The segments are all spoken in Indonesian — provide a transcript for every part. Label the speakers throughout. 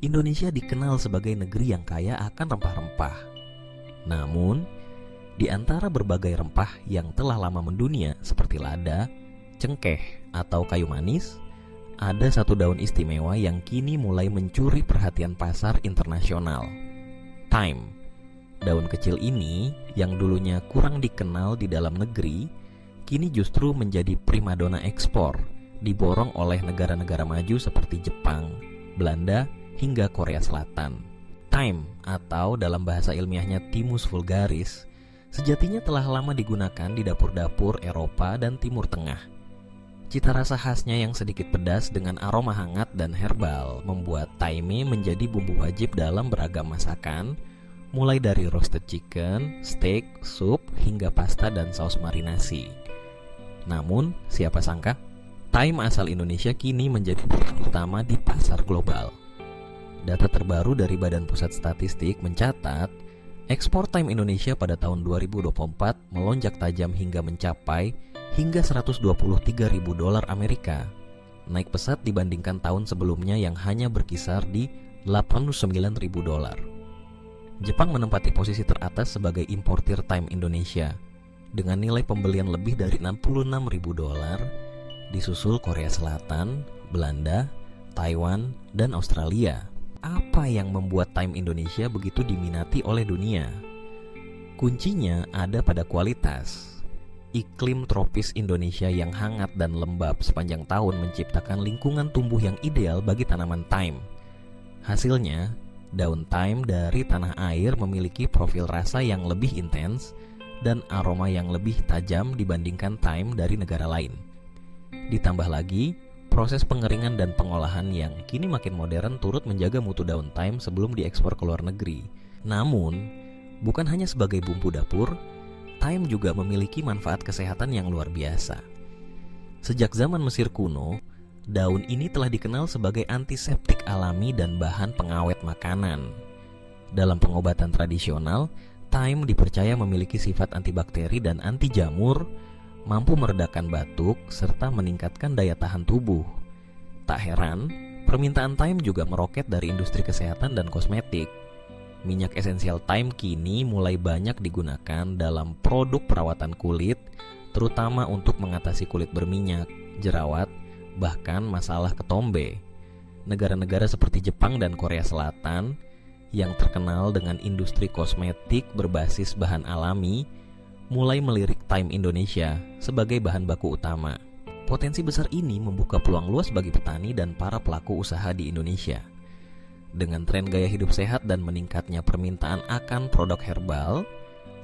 Speaker 1: Indonesia dikenal sebagai negeri yang kaya akan rempah-rempah. Namun, di antara berbagai rempah yang telah lama mendunia seperti lada, cengkeh, atau kayu manis, ada satu daun istimewa yang kini mulai mencuri perhatian pasar internasional. Thyme. Daun kecil ini yang dulunya kurang dikenal di dalam negeri, kini justru menjadi primadona ekspor, diborong oleh negara-negara maju seperti Jepang, Belanda, hingga Korea Selatan. Thyme atau dalam bahasa ilmiahnya Thymus vulgaris sejatinya telah lama digunakan di dapur-dapur Eropa dan Timur Tengah. Cita rasa khasnya yang sedikit pedas dengan aroma hangat dan herbal membuat thyme menjadi bumbu wajib dalam beragam masakan, mulai dari roasted chicken, steak, sup, hingga pasta dan saus marinasi. Namun, siapa sangka, thyme asal Indonesia kini menjadi pilihan utama di pasar global. Data terbaru dari Badan Pusat Statistik mencatat, ekspor thyme Indonesia pada tahun 2024 melonjak tajam hingga mencapai hingga 123.000 dolar Amerika. Naik pesat dibandingkan tahun sebelumnya yang hanya berkisar di 89.000 dolar. Jepang menempati posisi teratas sebagai importir thyme Indonesia dengan nilai pembelian lebih dari 66.000 dolar, disusul Korea Selatan, Belanda, Taiwan, dan Australia. Apa yang membuat thyme Indonesia begitu diminati oleh dunia? Kuncinya ada pada kualitas. Iklim tropis Indonesia yang hangat dan lembab sepanjang tahun menciptakan lingkungan tumbuh yang ideal bagi tanaman thyme. Hasilnya, daun thyme dari tanah air memiliki profil rasa yang lebih intens dan aroma yang lebih tajam dibandingkan thyme dari negara lain. Ditambah lagi, proses pengeringan dan pengolahan yang kini makin modern turut menjaga mutu daun thyme sebelum diekspor ke luar negeri. Namun, bukan hanya sebagai bumbu dapur, thyme juga memiliki manfaat kesehatan yang luar biasa. Sejak zaman Mesir kuno, daun ini telah dikenal sebagai antiseptik alami dan bahan pengawet makanan. Dalam pengobatan tradisional, thyme dipercaya memiliki sifat antibakteri dan anti jamur, mampu meredakan batuk, serta meningkatkan daya tahan tubuh. Tak heran, permintaan thyme juga meroket dari industri kesehatan dan kosmetik. Minyak esensial thyme kini mulai banyak digunakan dalam produk perawatan kulit, terutama untuk mengatasi kulit berminyak, jerawat, bahkan masalah ketombe. Negara-negara seperti Jepang dan Korea Selatan yang terkenal dengan industri kosmetik berbasis bahan alami mulai melirik thyme Indonesia sebagai bahan baku utama. Potensi besar ini membuka peluang luas bagi petani dan para pelaku usaha di Indonesia. Dengan tren gaya hidup sehat dan meningkatnya permintaan akan produk herbal,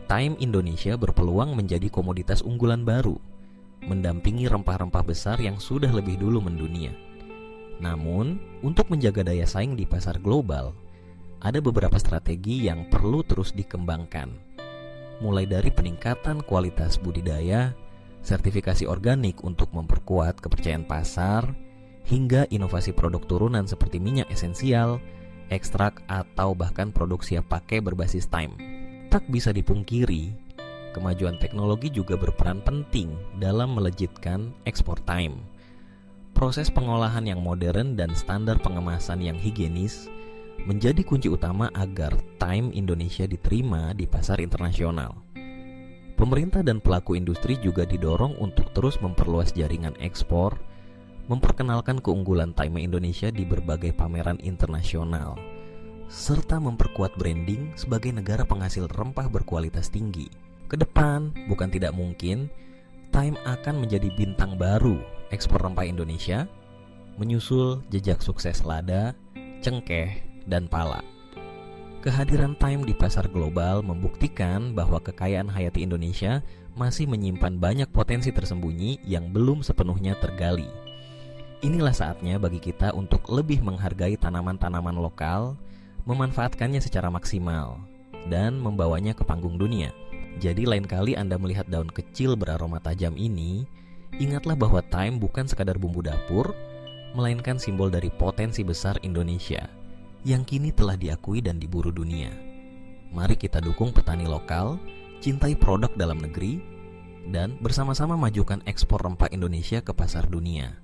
Speaker 1: thyme Indonesia berpeluang menjadi komoditas unggulan baru, mendampingi rempah-rempah besar yang sudah lebih dulu mendunia. Namun, untuk menjaga daya saing di pasar global, ada beberapa strategi yang perlu terus dikembangkan. Mulai dari peningkatan kualitas budidaya, sertifikasi organik untuk memperkuat kepercayaan pasar, hingga inovasi produk turunan seperti minyak esensial, ekstrak, atau bahkan produk siap pakai berbasis thyme. Tak bisa dipungkiri, kemajuan teknologi juga berperan penting dalam melejitkan ekspor thyme. Proses pengolahan yang modern dan standar pengemasan yang higienis menjadi kunci utama agar thyme Indonesia diterima di pasar internasional. Pemerintah dan pelaku industri juga didorong untuk terus memperluas jaringan ekspor, memperkenalkan keunggulan thyme Indonesia di berbagai pameran internasional, serta memperkuat branding sebagai negara penghasil rempah berkualitas tinggi. Kedepan, bukan tidak mungkin, thyme akan menjadi bintang baru ekspor rempah Indonesia, menyusul jejak sukses lada, cengkeh, dan pala. Kehadiran thyme di pasar global membuktikan bahwa kekayaan hayati Indonesia masih menyimpan banyak potensi tersembunyi yang belum sepenuhnya tergali. Inilah saatnya bagi kita untuk lebih menghargai tanaman-tanaman lokal, memanfaatkannya secara maksimal, dan membawanya ke panggung dunia. Jadi lain kali Anda melihat daun kecil beraroma tajam ini, ingatlah bahwa thyme bukan sekadar bumbu dapur, melainkan simbol dari potensi besar Indonesia yang kini telah diakui dan diburu dunia. Mari kita dukung petani lokal, cintai produk dalam negeri, dan bersama-sama majukan ekspor rempah Indonesia ke pasar dunia.